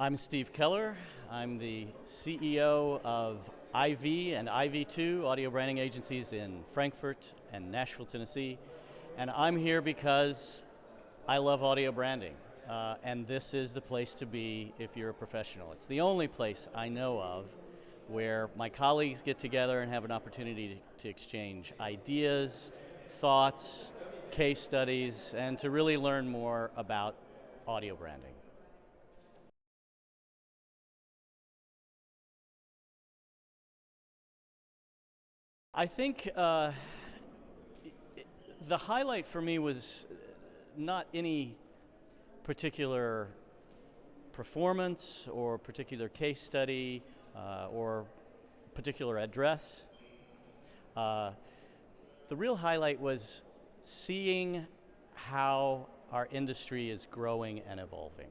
I'm Steve Keller. I'm the CEO of IV and IV2 audio branding agencies in Frankfurt and Nashville, Tennessee. And I'm here because I love audio branding. And this is the place to be if you're a professional. It's the only place I know of where my colleagues get together and have an opportunity to exchange ideas, thoughts, case studies, and to really learn more about audio branding. I think the highlight for me was not any particular performance or particular case study or particular address. The real highlight was seeing how our industry is growing and evolving.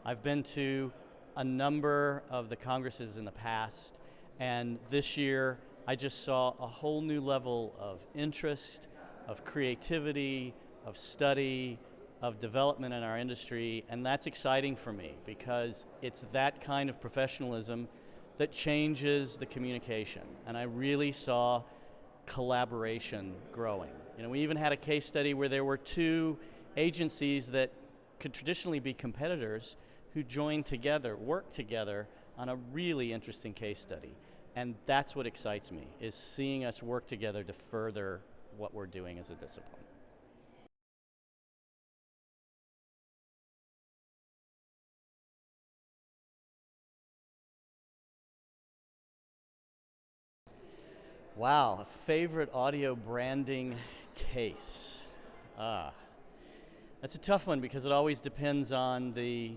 I've been to a number of the congresses in the past, and this year I just saw a whole new level of interest, of creativity, of study, of development in our industry, and that's exciting for me because it's that kind of professionalism that changes the communication, and I really saw collaboration growing. You know, we even had a case study where there were two agencies that could traditionally be competitors who joined together, worked together on a really interesting case study. And that's what excites me, is seeing us work together to further what we're doing as a discipline. Wow, a favorite audio branding case. That's a tough one because it always depends on the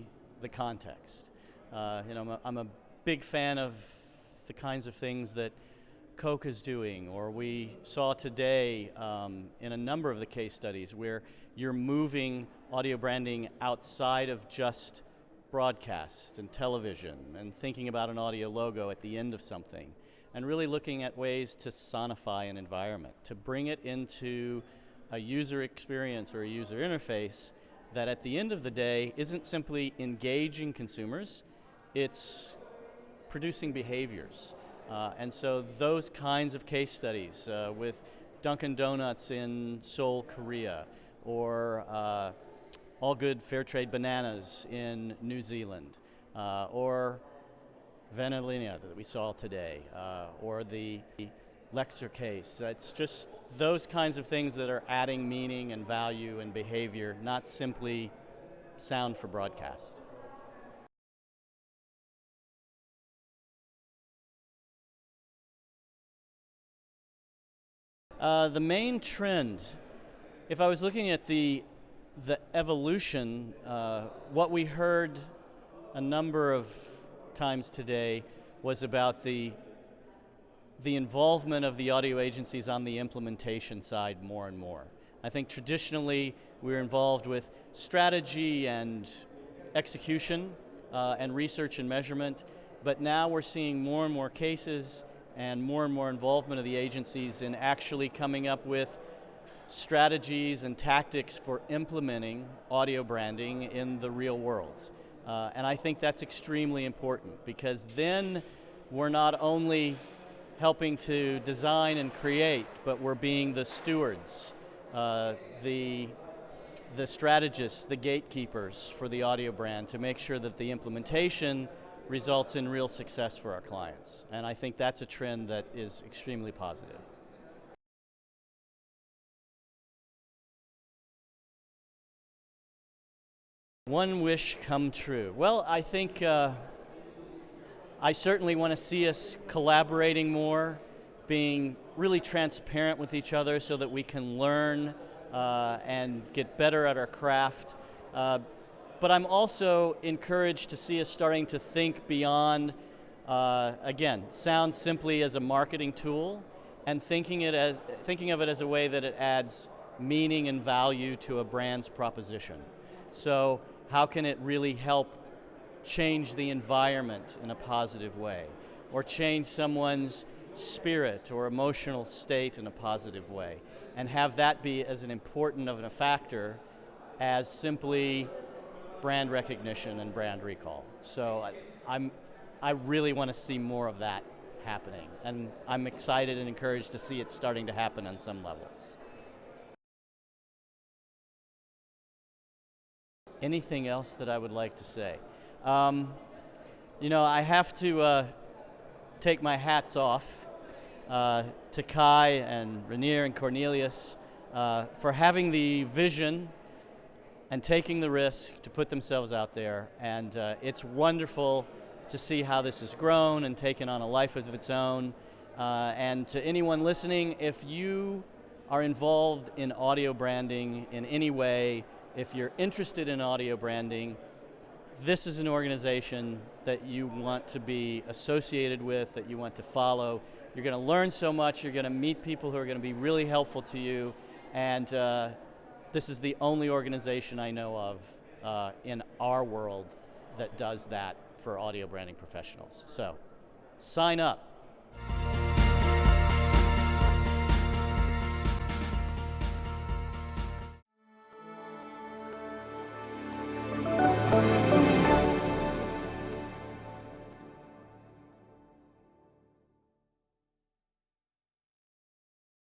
context. I'm a big fan of the kinds of things that Coke is doing, or we saw today in a number of the case studies where you're moving audio branding outside of just broadcast and television and thinking about an audio logo at the end of something and really looking at ways to sonify an environment, to bring it into a user experience or a user interface that at the end of the day isn't simply engaging consumers, it's producing behaviors. And so those kinds of case studies with Dunkin' Donuts in Seoul, Korea, or All Good Fair Trade Bananas in New Zealand, or Vanillina that we saw today, or the Lexer case. It's just those kinds of things that are adding meaning and value and behavior, not simply sound for broadcast. The main trend, if I was looking at the evolution, what we heard a number of times today was about the involvement of the audio agencies on the implementation side more and more. I think traditionally we were involved with strategy and execution and research and measurement, but now we're seeing more and more cases and more involvement of the agencies in actually coming up with strategies and tactics for implementing audio branding in the real world. And I think that's extremely important because then we're not only helping to design and create, but we're being the stewards, the strategists, the gatekeepers for the audio brand to make sure that the implementation results in real success for our clients. And I think that's a trend that is extremely positive. One wish come true. Well, I think I certainly want to see us collaborating more, being really transparent with each other so that we can learn and get better at our craft. But I'm also encouraged to see us starting to think beyond, again, sound simply as a marketing tool and thinking of it as a way that it adds meaning and value to a brand's proposition. So how can it really help change the environment in a positive way, or change someone's spirit or emotional state in a positive way, and have that be as important of a factor as simply brand recognition and brand recall. So I really want to see more of that happening, and I'm excited and encouraged to see it starting to happen on some levels. Anything else that I would like to say? You know, I have to take my hats off to Kai and Rainier and Cornelius for having the vision and taking the risk to put themselves out there. And it's wonderful to see how this has grown and taken on a life of its own. And to anyone listening, if you are involved in audio branding in any way, if you're interested in audio branding, this is an organization that you want to be associated with, that you want to follow. You're going to learn so much, you're going to meet people who are going to be really helpful to you, and this is the only organization I know of in our world that does that for audio branding professionals. So, sign up.